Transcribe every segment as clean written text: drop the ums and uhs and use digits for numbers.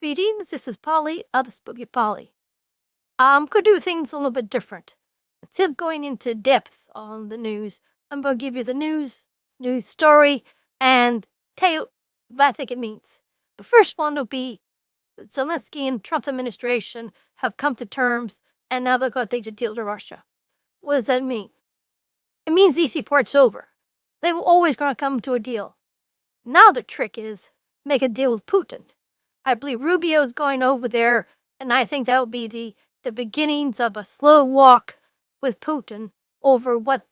Greetings, this is Polly, the Spooky Polly. I'm going to do things a little bit different. Instead of going into depth on the news, I'm going to give you the news story, and tell you what I think it means. The first one will be Zelensky and Trump's administration have come to terms, and now they're going to take a deal to Russia. What does that mean? It means the easy part's over. They were always going to come to a deal. Now the trick is make a deal with Putin. I believe Rubio's going over there, and I think that will be the beginnings of a slow walk with Putin over what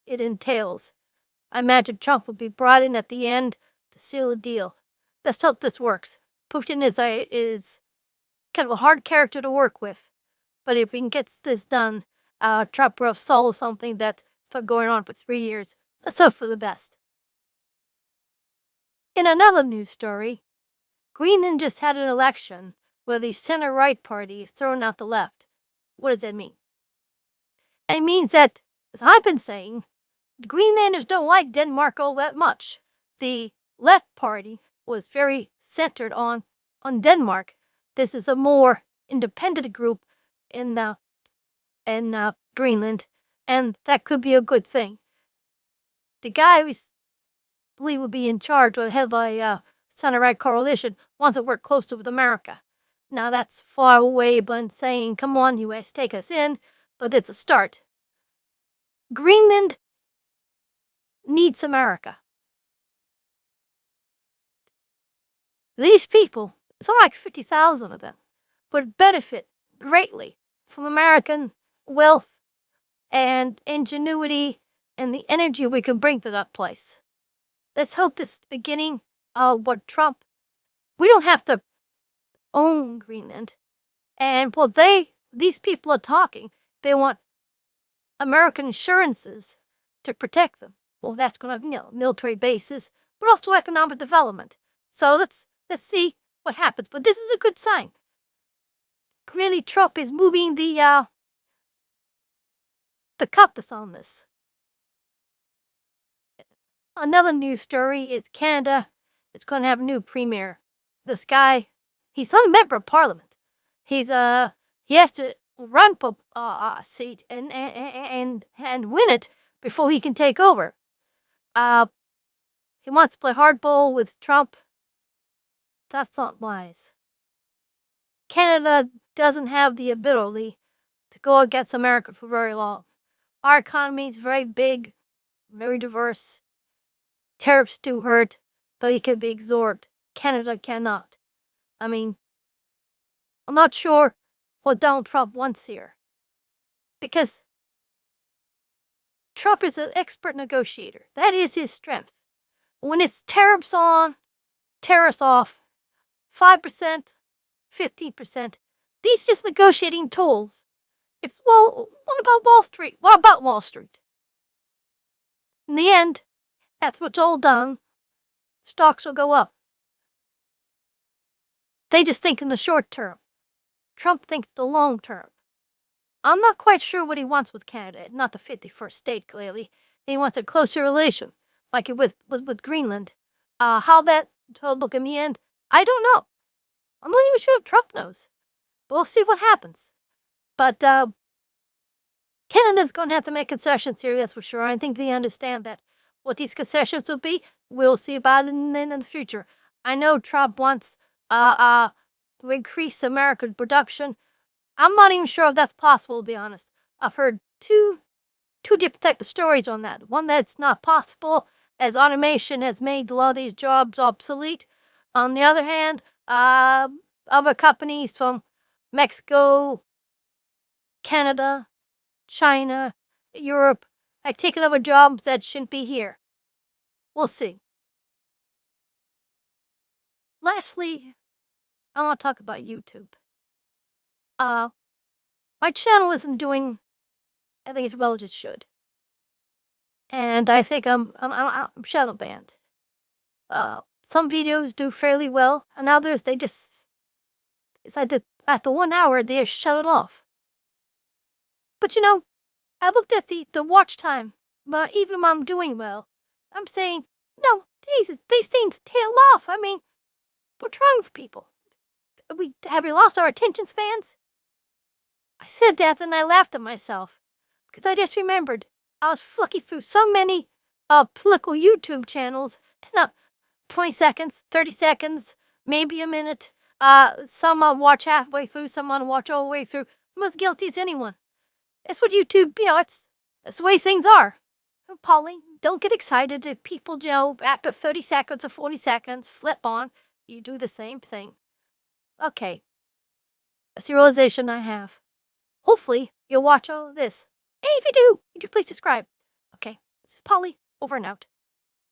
it entails. I imagine Trump will be brought in at the end to seal a deal. Let's hope this works. Putin is kind of a hard character to work with, but if he gets this done, Trump will solve something that's been going on for 3 years. Let's hope for the best. In another news story, Greenland just had an election where the center-right party is throwing out the left. What does that mean? It means that, as I've been saying, the Greenlanders don't like Denmark all that much. The left party was very centered on Denmark. This is a more independent group in Greenland, and that could be a good thing. The guy we believe will be in charge, or head by center-right coalition, wants to work closer with America. Now that's far away, but saying, come on, U.S., take us in, but it's a start. Greenland needs America. These people, something like 50,000 of them, would benefit greatly from American wealth and ingenuity and the energy we can bring to that place. Let's hope this is the beginning of what Trump... We don't have to own Greenland. And what these people are talking, they want American insurances to protect them. Well, that's going to have, military bases, but also economic development. So let's see what happens. But this is a good sign. Clearly, Trump is moving the compass on this. Another news story is Canada. It's going to have a new premier. This guy, he's not a member of Parliament. He has to run for a seat and win it before he can take over. He wants to play hardball with Trump. That's not wise. Canada doesn't have the ability to go against America for very long. Our economy is very big, very diverse. Tariffs do hurt, but it can be absorbed. Canada cannot. I mean, I'm not sure what Donald Trump wants here. Because Trump is an expert negotiator. That is his strength. When it's tariffs on, tariffs off, 5%, 15%, these just negotiating tools. What about Wall Street? What about Wall Street? In the end, that's what's all done. Stocks will go up. They just think in the short term. Trump thinks the long term. I'm not quite sure what he wants with Canada, not the 51st state, clearly. He wants a closer relation, like with Greenland. How that will look in the end, I don't know. I'm not even sure if Trump knows. But we'll see what happens. But Canada's going to have to make concessions here, that's for sure. I think they understand that. What these concessions will be, we'll see about it in the future. I know Trump wants to increase American production. I'm not even sure if that's possible, to be honest. I've heard two different types of stories on that. One that's not possible, as automation has made a lot of these jobs obsolete. On the other hand, other companies from Mexico, Canada, China, Europe, have taken over jobs that shouldn't be here. We'll see. Lastly, I want to talk about YouTube. My channel isn't doing, I think, as well as it should. And I think I'm shadow banned. Some videos do fairly well, and others, they just, it's like at the 1 hour, they just shut it off. But I looked at the watch time, but even when I'm doing well, I'm saying, no, Jesus, these things tail off. I mean, what's wrong with people? Have we lost our attention spans? I said that and I laughed at myself, because I just remembered I was flicking through so many political YouTube channels, and 20 seconds, 30 seconds, maybe a minute. Some I'll watch halfway through, some I'll watch all the way through. I'm as guilty as anyone. It's what YouTube, it's the way things are. Polly, don't get excited if people, after 30 seconds or 40 seconds, flip on. You do the same thing. Okay. That's the realization I have. Hopefully, you'll watch all of this. And if you do, please subscribe. Okay, this is Polly, over and out.